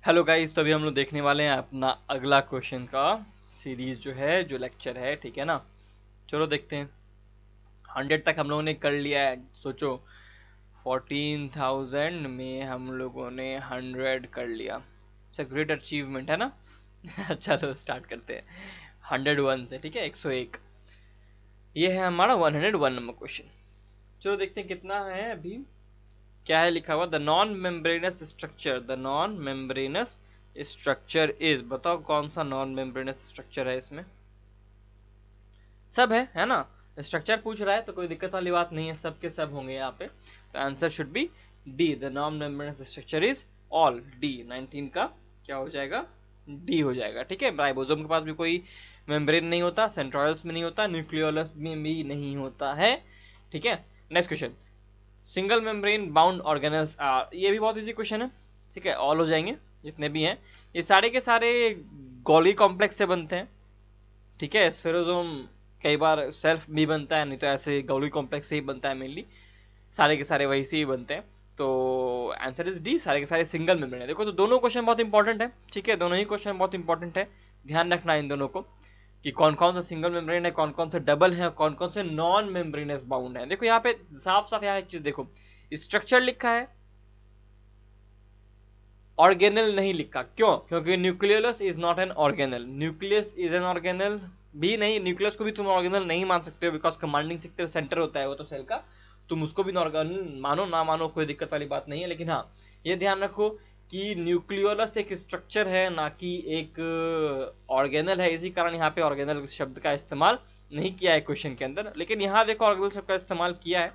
Hello guys, तो अभी हम लोग देखने वाले हैं अपना अगला क्वेश्चन का सीरीज जो है, जो लेक्चर है, ठीक है ना। चलो देखते हैं। 100 तक हम लोगों ने कर लिया है। सोचो, 14,000 में हम लोगों ने 100 कर लिया। इट्स अ ग्रेट अचीवमेंट, है ना। चलो स्टार्ट करते हैं 101 से, ठीक है। 101 ये है हमारा 101 नंबर क्वेश्चन। चलो देखते हैं कितना है अभी। क्या है लिखा हुआ, the non membranous structure, the non membranous structure is, बताओ कौन सा नॉन मेम्ब्रेनस स्ट्रक्चर है इसमें। सब है ना। स्ट्रक्चर पूछ रहा है तो कोई दिक्कत वाली बात नहीं है, सब के सब होंगे यहाँ पे। तो answer should be D, the non membranous structure is all D. 19 का क्या हो जाएगा, डी हो जाएगा, ठीक है। राइबोसोम के पास भी कोई मेम्ब्रेन नहीं होता, सेंट्रोइड्स में नहीं होता, न्यूक्लियोलस में भी नहीं होता है, ठीक है। Next question, single membrane bound organelles are, ये भी बहुत इजी क्वेश्चन है, ठीक है। ऑल हो जाएंगे जितने भी हैं, ये सारे के सारे गोल्गी कॉम्प्लेक्स से बनते हैं, ठीक है। स्फेरोजोम कई बार सेल्फ भी बनता है, नहीं तो ऐसे गोल्गी कॉम्प्लेक्स से ही बनता है मेनली, सारे के सारे वही से ही बनते हैं। तो आंसर इज डी, सारे के सारे सिंगल मेम्ब्रेन है। देखो तो दोनों क्वेश्चन बहुत इंपॉर्टेंट है, ठीक है। दोनों ही क्वेश्चन बहुत इंपॉर्टेंट है, ध्यान रखना इन दोनों को कि कौन कौन सा सिंगल मेम्ब्रेन है, कौन कौन से डबल है, कौन कौन से नॉन मेम्ब्रेनस बाउंड है। देखो यहाँ पे साफ साफ यहाँ एक चीज देखो, स्ट्रक्चर लिखा है, ऑर्गेनल नहीं लिखा। क्यों? क्योंकि nucleus is not an organelle, nucleus is an organelle भी नहीं, न्यूक्लियस को भी तुम ऑर्गेनल नहीं मान सकते हो, बिकॉज कमांडिंग सेक्टर सेंटर होता है वो तो सेल का, तुम उसको भी ऑर्गेनल मानो ना मानो कोई दिक्कत वाली बात नहीं है। लेकिन हाँ, ये ध्यान रखो कि न्यूक्लियोलस एक स्ट्रक्चर है, ना कि एक ऑर्गेनल है। इसी कारण यहाँ पे ऑर्गेनल शब्द का इस्तेमाल नहीं किया है क्वेश्चन के अंदर, लेकिन यहाँ देखो ऑर्गेनल शब्द का इस्तेमाल किया है,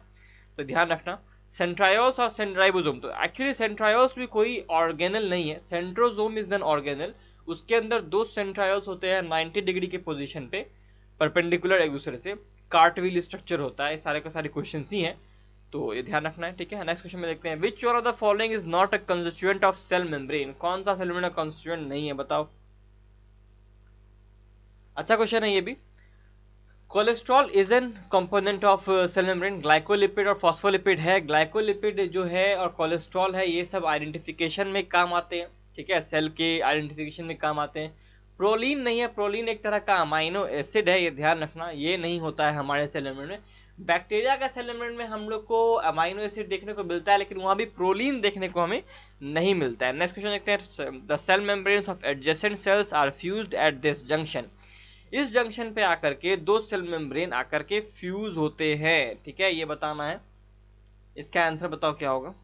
तो ध्यान रखना। सेंट्रायोल्स और सेंट्राइबोसोम, तो एक्चुअली सेंट्रायोल्स भी कोई ऑर्गेनल नहीं है, सेंट्रोजोम इज एन ऑर्गेनल। उसके अंदर दो सेंट्रायोल्स होते हैं 90 डिग्री के पोजीशन पे, परपेंडिकुलर एक दूसरे से, कार्टविल स्ट्रक्चर होता है। सारे के सारे क्वेश्चन ही हैं, तो ये ध्यान रखना है, ठीक है। नेक्स्ट क्वेश्चन में देखते हैं, which one of the following is not a constituent of cell membrane, कौन सा सेल मेम्ब्रेन का कंस्टिट्यूएंट नहीं है, बताओ। अच्छा क्वेश्चन है ये भी। Cholesterol is an component of cell membrane, glycolipid और फॉस्फोलिपिड है। ग्लाइकोलिपिड जो है और कोलेस्ट्रॉल है, ये सब आइडेंटिफिकेशन में काम आते हैं, ठीक है, सेल के आइडेंटिफिकेशन में काम आते हैं। प्रोलीन नहीं है, प्रोलीन एक तरह का अमाइनो एसिड है, ये ध्यान रखना, ये नहीं होता है हमारे सेल मेम्ब्रेन में। बैक्टीरिया का सेल मेम्ब्रेन में हम लोग को अमाइनो एसिड देखने को मिलता है, लेकिन वहां भी प्रोलीन देखने को हमें नहीं मिलता है। नेक्स्ट क्वेश्चन देखते हैं, the cell membranes of adjacent cells are fused at this junction, इस जंक्शन पे आकर के दो सेल मेम्ब्रेन आकर के फ्यूज होते हैं, ठीक है, ये बताना है। इसका आंसर बताओ क्या होगा।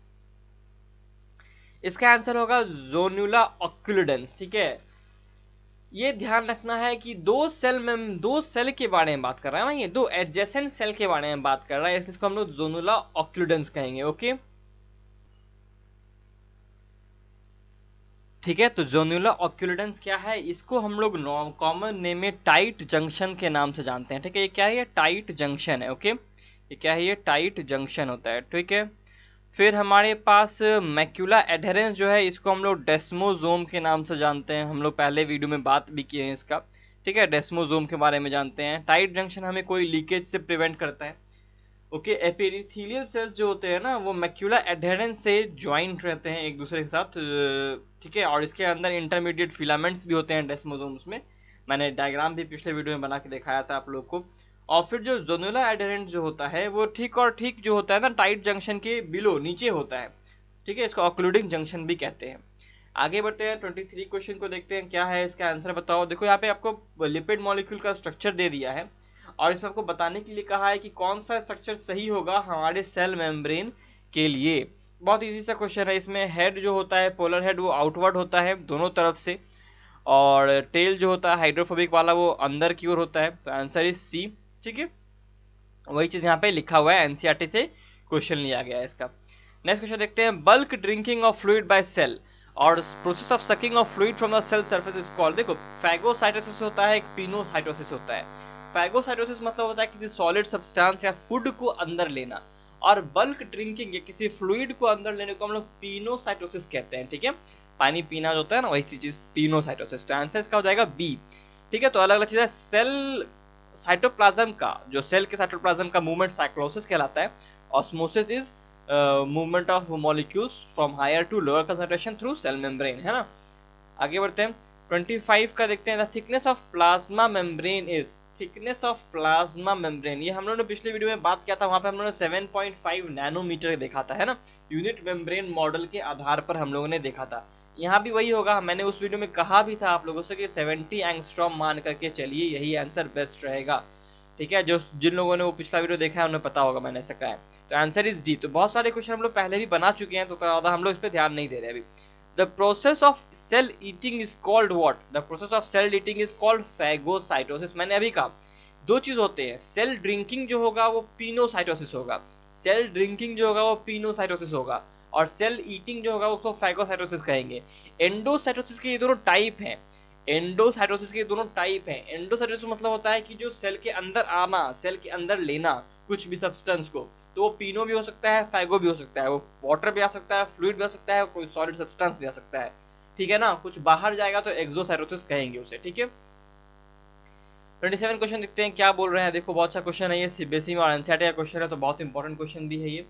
इसका आंसर होगा जोनुला ऑक्यूलिडेंस, ठीक है। ये ध्यान रखना है कि दो सेल के बारे में बात कर रहा है ना, ये दो एडजेसेंट सेल के बारे में बात कर रहा है, इसको हम लोग जोनुला ऑक्यूलिडेंस कहेंगे, ओके, ठीक है। तो जोनुला ऑक्यूलिडेंस क्या है, इसको हम लोग कॉमन नेम में टाइट जंक्शन के नाम से जानते हैं, ठीक है। ये क्या है, ये टाइट जंक्शन है, ओके, ये क्या है, ये टाइट जंक्शन होता है, ठीक है। फिर हमारे पास मैक्यूला एडहेरेंस जो है, इसको हम लोग डेस्मोजोम के नाम से जानते हैं, हम लोग पहले वीडियो में बात भी किए हैं इसका, ठीक है। डेस्मोजोम के बारे में जानते हैं। टाइट जंक्शन हमें कोई लीकेज से प्रिवेंट करता है, ओके। एपिथेलियल सेल्स जो होते हैं ना, वो मैक्यूला एडहेरेंस से ज्वाइंट रहते हैं एक दूसरे के साथ, ठीक है। और इसके अंदर इंटरमीडिएट फिलामेंट्स भी होते हैं डेस्मोसोम्स में, मैंने डायग्राम भी पिछले वीडियो में बना के दिखाया था आप लोग को। और फिर जो जोनुला एडहेरेंट जो होता है, वो ठीक जो होता है ना, टाइट जंक्शन के बिलो नीचे होता है, ठीक है। इसको ऑक्लूडिंग जंक्शन भी कहते हैं। आगे बढ़ते हैं, 23 क्वेश्चन को देखते हैं, क्या है इसका आंसर बताओ। देखो यहाँ पे आपको लिपिड मॉलिक्यूल का स्ट्रक्चर दे दिया है, और इसमें आपको बताने के लिए कहा है कि कौन सा स्ट्रक्चर सही होगा हमारे सेल मेम्ब्रेन के लिए। बहुत इजी सा क्वेश्चन है। इसमें हेड जो होता है, पोलर हेड, वो आउटवर्ड होता है दोनों तरफ से, और टेल जो होता है हाइड्रोफोबिक वाला, वो अंदर की ओर होता है। तो आंसर इज सी, ठीक है। वही चीज यहाँ पे लिखा हुआ है, एनसीईआरटी से क्वेश्चन लिया गया है इसका। नेक्स्ट क्वेश्चन देखते हैं, bulk drinking of fluid by cell और process of sucking of fluid from the cell surface is called. देखो, फैगोसाइटोसिस होता है, एक पिनोसाइटोसिस होता है। फैगोसाइटोसिस मतलब होता है किसी सॉलिड सब्सटेंस या फूड को अंदर लेना, और बल्क ड्रिंकिंग या किसी फ्लूइड को अंदर लेने को हम लोग पिनोसाइटोसिस कहते हैं, ठीक है। पानी पीना जो होता है ना, वही चीज पिनोसाइटोसिस। तो आंसर इसका हो जाएगा बी, ठीक है। तो अलग अलग चीज है। सेल साइटोप्लाज्म का, जो सेल के साइटोप्लाज्म का मूवमेंट साइक्लोसिस कहलाता है। Osmosis is movement of molecules from higher to lower concentration through cell membrane, है ना। आगे बढ़ते हैं 25 का देखते हैं। The thickness of plasma membrane is, thickness of plasma membrane, ये हम लोगों ने पिछले वीडियो में बात किया था, वहां पे हम लोगों ने 7.5 नैनोमीटर देखा था, है ना, यूनिट मेम्ब्रेन मॉडल के आधार पर हम लोगों ने देखा था। यहाँ भी वही होगा, मैंने उस वीडियो में कहा भी था आप लोगों से कि 70 एंगस्ट्रॉम मान करके चलिए, यही आंसर बेस्ट रहेगा, ठीक है। जो जिन लोगों ने वो पिछला वीडियो देखा है उन्हें पता होगा मैंने ऐसा कहा है। तो आंसर इज डी। तो बहुत सारे क्वेश्चन हम लोग पहले भी बना चुके हैं, तो ज्यादा हम लोग इस पर ध्यान नहीं दे रहे अभी। The process of cell eating is called what, the process of cell eating is called phagocytosis. मैंने अभी कहा दो चीज होते हैं, सेल ड्रिंकिंग जो होगा वो पिनोसाइटोसिस होगा, सेल ड्रिंकिंग जो होगा वो पिनोसाइटोसिस होगा, और सेल ईटिंग जो होगा उसको फैगोसाइटोसिस कहेंगे। एंडोसाइटोसिस के ये दोनों टाइप हैं, एंडोसाइटोसिस के दोनों टाइप हैं। एंडोसाइटोसिस मतलब होता है कि जो सेल के अंदर आना, सेल के अंदर लेना कुछ भी सब्सटेंस को, तो वो पिनो भी हो सकता है, फैगो भी हो सकता है, वो वाटर भी आ सकता है, फ्लूइड भी आ सकता है, कोई सॉलिड सब्सटेंस भी आ सकता है, ठीक है ना। कुछ बाहर जाएगा तो एक्सोसाइटोसिस कहेंगे उसे, ठीक है। 27 क्वेश्चन देखते हैं क्या बोल रहे हैं। देखो बहुत अच्छा क्वेश्चन है ये, सीबीएसई में और एनसीईआरटी का क्वेश्चन है, तो बहुत इंपॉर्टेंट क्वेश्चन भी है ये।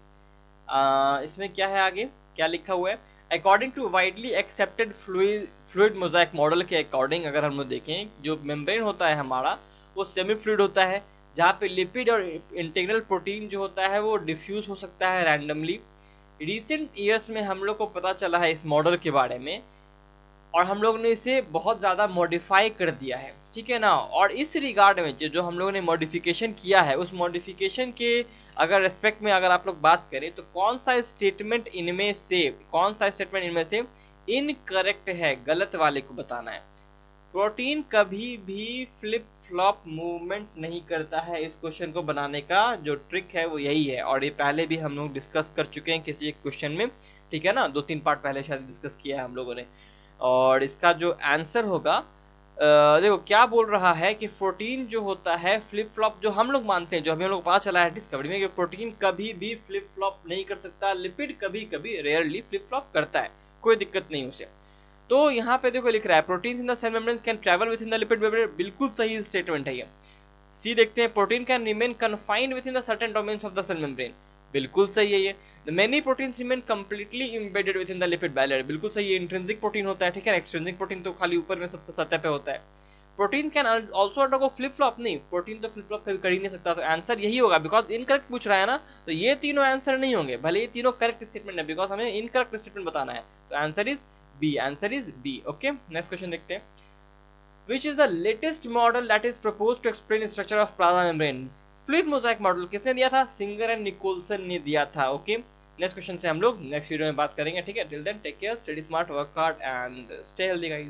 इसमें क्या है, आगे क्या लिखा हुआ है, according to widely accepted fluid mosaic model के अकॉर्डिंग अगर हम लोग देखें, जो मेम्ब्रेन होता है हमारा वो सेमी फ्लूइड होता है, जहाँ पे लिपिड और इंटीग्रल प्रोटीन जो होता है वो डिफ्यूज हो सकता है रैंडमली। रिसेंट ईयर्स में हम लोग को पता चला है इस मॉडल के बारे में, और हम लोग ने इसे बहुत ज़्यादा मॉडिफाई कर दिया है, ठीक है ना। और इस रिगार्ड में जो हम लोगों ने मॉडिफिकेशन किया है, उस मॉडिफिकेशन के अगर रेस्पेक्ट में अगर आप लोग बात करें तो कौन सा स्टेटमेंट इनमें से इनकरेक्ट है, गलत वाले को बताना है। प्रोटीन कभी भी फ्लिप फ्लॉप मूवमेंट नहीं करता है, इस क्वेश्चन को बनाने का जो ट्रिक है वो यही है, और ये पहले भी हम लोग डिस्कस कर चुके हैं किसी एक क्वेश्चन में, ठीक है ना, 2-3 पार्ट पहले शायद डिस्कस किया है हम लोगों ने। और इसका जो आंसर होगा, देखो क्या बोल रहा है कि प्रोटीन जो होता है फ्लिप फ्लॉप, जो हम लोग मानते हैं, जो हमें लोग पता चला है डिस्कवरी में, कि प्रोटीन कभी भी फ्लिप फ्लॉप नहीं कर सकता, लिपिड कभी कभी रेयरली फ्लिप फ्लॉप करता है, कोई दिक्कत नहीं उसे। तो यहाँ पे देखो लिख रहा है protein in the cell membrane can travel within the lipid membrane, बिल्कुल सही स्टेटमेंट है ये। सी देखते हैं, protein can remain confined within the certain domains of the cell membrane, बिल्कुल सही है ये। Many proteins remain completely embedded within the lipid bilayer, बिल्कुल सही है। इंट्रिंसिक प्रोटीन होता है, ठीक है, एक्सट्रिंसिक प्रोटीन तो खाली ऊपर में सतह पे होता है। Protein can also undergo flip flop, नहीं, प्रोटीन तो फ्लिप फ्लॉप कभी कर ही नहीं सकता, तो आंसर यही होगा, बिकॉज इनकरेक्ट पूछ रहा है ना, तो ये तीनों आंसर नहीं होंगे, भले ये तीनों करेक्ट स्टेटमेंट है, बिकॉज हमें इनकरेक्ट स्टेटमेंट बताना है, तो answer is B, answer is B. Okay, next question देखते हैं। Which is the latest model that is proposed to explain the structure of plasma membrane? Fluid mosaic model किसने दिया था, सिंगर एंड निकोलसन ने दिया था। ओके, नेक्स्ट क्वेश्चन से हम लोग नेक्स्ट वीडियो में बात करेंगे, ठीक है। Till then take care, study smart, work hard and stay healthy guys.